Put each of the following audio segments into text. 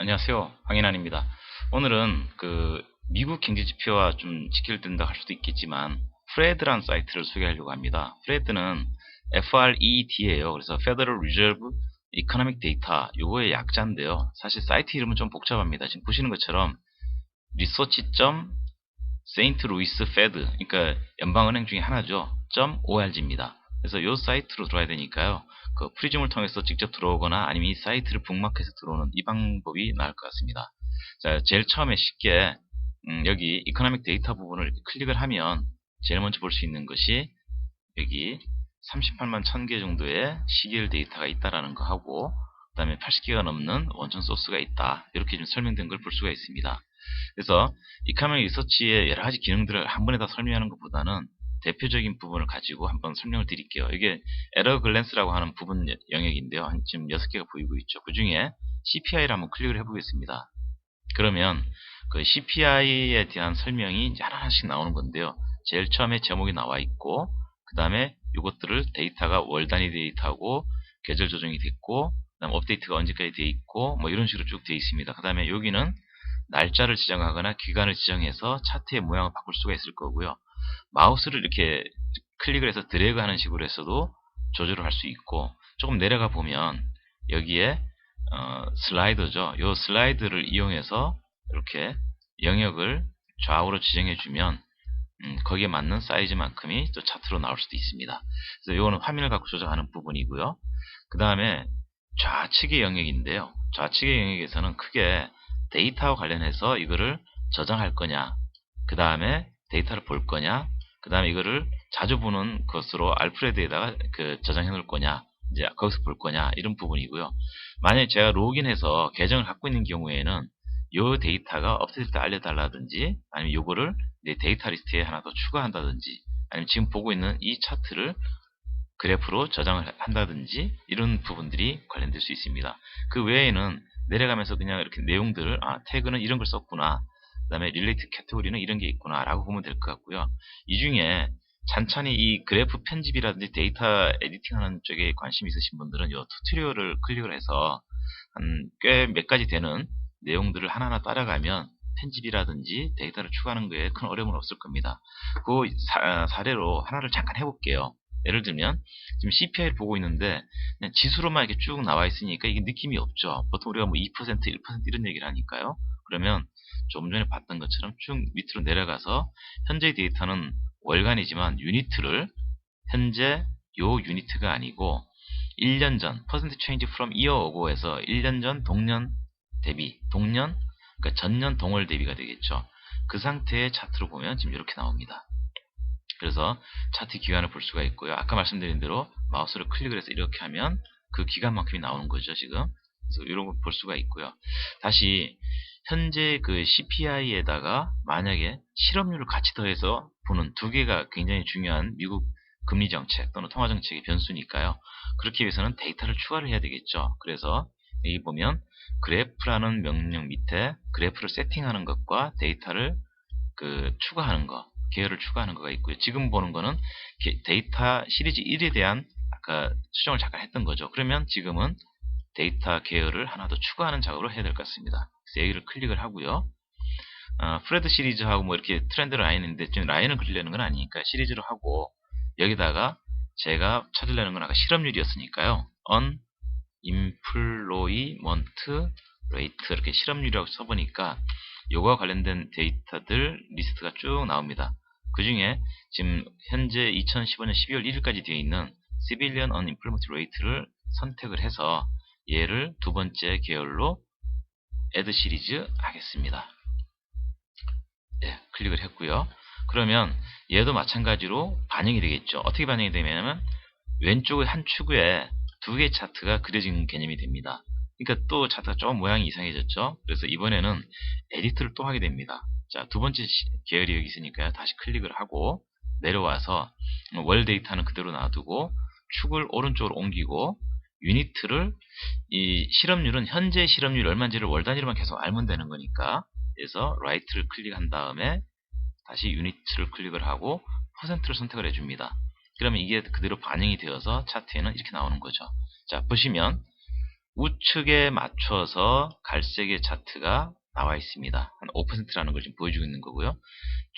안녕하세요. 황인환입니다. 오늘은 미국 경제 지표와 좀 지켜야 된다 할 수도 있겠지만 프레드라는 사이트를 소개하려고 합니다. 프레드는 FRED예요. 그래서 Federal Reserve Economic Data 요거의 약자인데요. 사실 사이트 이름은 좀 복잡합니다. 지금 보시는 것처럼 research.st.louis Fed 그러니까 연방은행 중에 하나죠. .org입니다. 그래서 이 사이트로 들어와야 되니까요. 그 프리즘을 통해서 직접 들어오거나 아니면 이 사이트를 북마크해서 들어오는 이 방법이 나을 것 같습니다. 자, 제일 처음에 쉽게 여기 이코노믹 데이터 부분을 클릭을 하면 제일 먼저 볼 수 있는 것이 여기 38만 1000개 정도의 시계열 데이터가 있다라는 거 하고 그 다음에 80개가 넘는 원천 소스가 있다. 이렇게 좀 설명된 걸 볼 수가 있습니다. 그래서 이카메라 리서치의 여러 가지 기능들을 한 번에 다 설명하는 것보다는 대표적인 부분을 가지고 한번 설명을 드릴게요. 이게 에러 글랜스라고 하는 부분 영역인데요. 지금 6개가 보이고 있죠. 그 중에 CPI를 한번 클릭을 해보겠습니다. 그러면 그 CPI에 대한 설명이 하나씩 나오는 건데요. 제일 처음에 제목이 나와 있고 그 다음에 이것들을 데이터가 월 단위 데이터고 계절 조정이 됐고 그다음 업데이트가 언제까지 돼 있고 뭐 이런 식으로 쭉 돼 있습니다. 그 다음에 여기는 날짜를 지정하거나 기간을 지정해서 차트의 모양을 바꿀 수가 있을 거고요. 마우스를 이렇게 클릭을 해서 드래그 하는 식으로 해서도 조절을 할 수 있고 조금 내려가 보면 여기에 슬라이더죠. 이 슬라이드를 이용해서 이렇게 영역을 좌우로 지정해 주면 거기에 맞는 사이즈만큼이 또 차트로 나올 수도 있습니다. 그래서 이거는 화면을 갖고 조정하는 부분이고요. 그 다음에 좌측의 영역인데요. 좌측의 영역에서는 크게 데이터와 관련해서 이거를 저장할 거냐, 그 다음에 데이터를 볼 거냐, 그 다음에 이거를 자주 보는 것으로 알프레드에다가 저장해 놓을 거냐, 이제 거기서 볼 거냐, 이런 부분이고요. 만약에 제가 로그인해서 계정을 갖고 있는 경우에는 이 데이터가 업데이트 때 알려달라든지, 아니면 요거를 내 데이터 리스트에 하나 더 추가한다든지, 아니면 지금 보고 있는 이 차트를 그래프로 저장을 한다든지 이런 부분들이 관련될 수 있습니다. 그 외에는 내려가면서 그냥 이렇게 내용들을 태그는 이런 걸 썼구나, 그 다음에 릴레이트 캐테고리는 이런 게 있구나 라고 보면 될 것 같고요. 이 중에 찬찬히 이 그래프 편집이라든지 데이터 에디팅하는 쪽에 관심 있으신 분들은 이 튜토리얼을 클릭을 해서 한 꽤 몇 가지 되는 내용들을 하나하나 따라가면 편집이라든지 데이터를 추가하는 거에 큰 어려움은 없을 겁니다. 그 사례로 하나를 잠깐 해볼게요. 예를 들면 지금 CPI를 보고 있는데 그냥 지수로만 이렇게 쭉 나와 있으니까 이게 느낌이 없죠. 보통 우리가 뭐 2%, 1% 이런 얘기를 하니까요. 그러면 좀 전에 봤던 것처럼 쭉 밑으로 내려가서 현재 데이터는 월간이지만 유니트를 현재 요 유니트가 아니고 1년 전 percent change from year ago에서 1년 전 동년 대비 동년 그러니까 전년 동월 대비가 되겠죠. 그 상태의 차트로 보면 지금 이렇게 나옵니다. 그래서 차트 기간을 볼 수가 있고요. 아까 말씀드린 대로 마우스를 클릭을 해서 이렇게 하면 그 기간만큼이 나오는 거죠, 지금. 그래서 이런 걸 볼 수가 있고요. 다시 현재 그 CPI에다가 만약에 실업률을 같이 더해서 보는 두 개가 굉장히 중요한 미국 금리 정책 또는 통화 정책의 변수니까요. 그렇기 위해서는 데이터를 추가를 해야 되겠죠. 그래서 여기 보면 그래프라는 명령 밑에 그래프를 세팅하는 것과 데이터를 추가하는 거, 계열을 추가하는 거가 있고요. 지금 보는 거는 데이터 시리즈 1에 대한 아까 수정을 잠깐 했던 거죠. 그러면 지금은 데이터 계열을 하나 더 추가하는 작업을 해야 될 것 같습니다. 그래서 여기를 클릭을 하고요. 프레드 시리즈하고 뭐 이렇게 트렌드 라인인데 지금 라인을 그리려는 건 아니니까 시리즈로 하고 여기다가 제가 찾으려는 건 아까 실업률이었으니까요. unemployment rate 이렇게 실업률이라고 써보니까 요거와 관련된 데이터들 리스트가 쭉 나옵니다. 그 중에 지금 현재 2015년 12월 1일까지 되어 있는 Civilian Unemployment Rate를 선택을 해서 얘를 두 번째 계열로 Add 시리즈 하겠습니다. 네, 클릭을 했고요. 그러면 얘도 마찬가지로 반영이 되겠죠. 어떻게 반영이 되냐면 왼쪽의 한 축에 두 개의 차트가 그려진 개념이 됩니다. 그러니까 또 차트가 조금 모양이 이상해졌죠. 그래서 이번에는 에디트를 또 하게 됩니다. 자, 두 번째 계열이 여기 있으니까요. 다시 클릭을 하고 내려와서 월 데이터는 그대로 놔두고 축을 오른쪽으로 옮기고 유니트를 이 실업률은 현재 실업률 얼마인지를 월 단위로만 계속 알면 되는 거니까 그래서 라이트를 클릭한 다음에 다시 유니트를 클릭을 하고 퍼센트를 선택을 해줍니다. 그러면 이게 그대로 반영이 되어서 차트에는 이렇게 나오는 거죠. 자, 보시면 우측에 맞춰서 갈색의 차트가 나와 있습니다. 한 5%라는 걸 지금 보여주고 있는 거고요.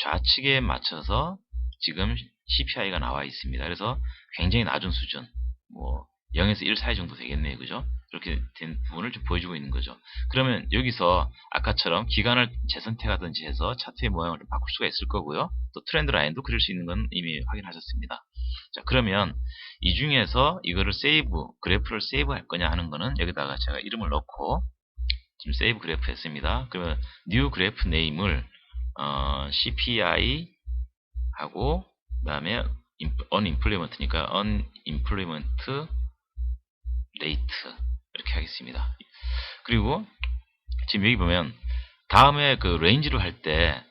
좌측에 맞춰서 지금 CPI가 나와 있습니다. 그래서 굉장히 낮은 수준, 뭐 0에서 1 사이 정도 되겠네요. 그죠? 그렇게 된 부분을 좀 보여주고 있는 거죠. 그러면 여기서 아까처럼 기간을 재선택하든지 해서 차트의 모양을 좀 바꿀 수가 있을 거고요. 또 트렌드 라인도 그릴 수 있는 건 이미 확인하셨습니다. 자, 그러면 이 중에서 이거를 그래프를 세이브 할 거냐 하는 거는 여기다가 제가 이름을 넣고 지금 세이브 그래프 했습니다. 그러면 new 그래프 네임을 CPI 하고 그다음에 unimplement니까 unimplement rate 이렇게 하겠습니다. 그리고 지금 여기 보면 다음에 그 레인지로 할 때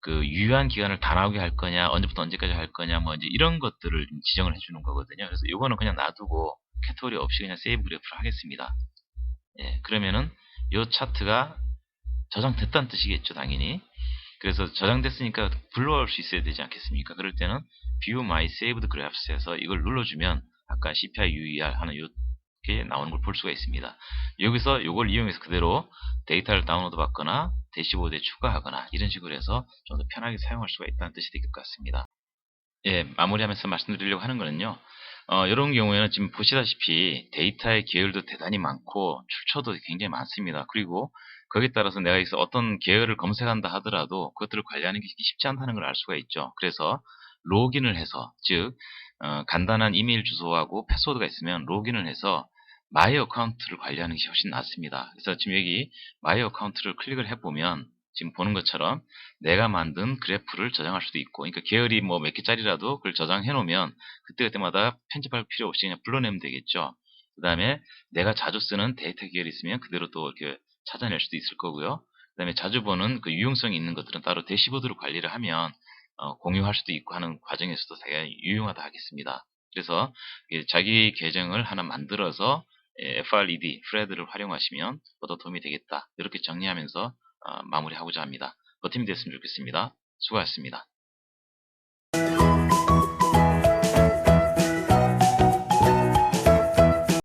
그 유효한 기간을 다 나오게 할 거냐, 언제부터 언제까지 할 거냐, 뭐 이제 이런 것들을 지정을 해주는 거거든요. 그래서 이거는 그냥 놔두고 캐테고리 없이 그냥 세이브 그래프를 하겠습니다. 예, 그러면은 이 차트가 저장됐다는 뜻이겠죠, 당연히. 그래서 저장됐으니까 불러올 수 있어야 되지 않겠습니까? 그럴 때는 View My Saved Graphs에서 이걸 눌러주면 아까 CPI UER 하는 이렇게 나오는 걸 볼 수가 있습니다. 여기서 이걸 이용해서 그대로 데이터를 다운로드 받거나 대시보드에 추가하거나 이런 식으로 해서 좀 더 편하게 사용할 수가 있다는 뜻이 될 것 같습니다. 예, 마무리하면서 말씀드리려고 하는 거는요. 이런 경우에는 지금 보시다시피 데이터의 계열도 대단히 많고 출처도 굉장히 많습니다. 그리고 거기에 따라서 내가 여기서 어떤 계열을 검색한다 하더라도 그것들을 관리하는 게 쉽지 않다는 걸 알 수가 있죠. 그래서 로그인을 해서, 즉 간단한 이메일 주소하고 패스워드가 있으면 로그인을 해서 마이 어카운트를 관리하는 게 훨씬 낫습니다. 그래서 지금 여기 마이 어카운트를 클릭을 해보면 지금 보는 것처럼 내가 만든 그래프를 저장할 수도 있고, 그러니까 계열이 뭐 몇 개짜리라도 그걸 저장해 놓으면 그때그때마다 편집할 필요 없이 그냥 불러내면 되겠죠. 그 다음에 내가 자주 쓰는 데이터 계열이 있으면 그대로 또 이렇게 찾아낼 수도 있을 거고요. 그 다음에 자주 보는 그 유용성이 있는 것들은 따로 대시보드로 관리를 하면 공유할 수도 있고 하는 과정에서도 되게 유용하다 하겠습니다. 그래서 자기 계정을 하나 만들어서 FRED, 프레드를 활용하시면 더 도움이 되겠다. 이렇게 정리하면서 마무리하고자 합니다. 버팀이 됐으면 좋겠습니다. 수고하셨습니다.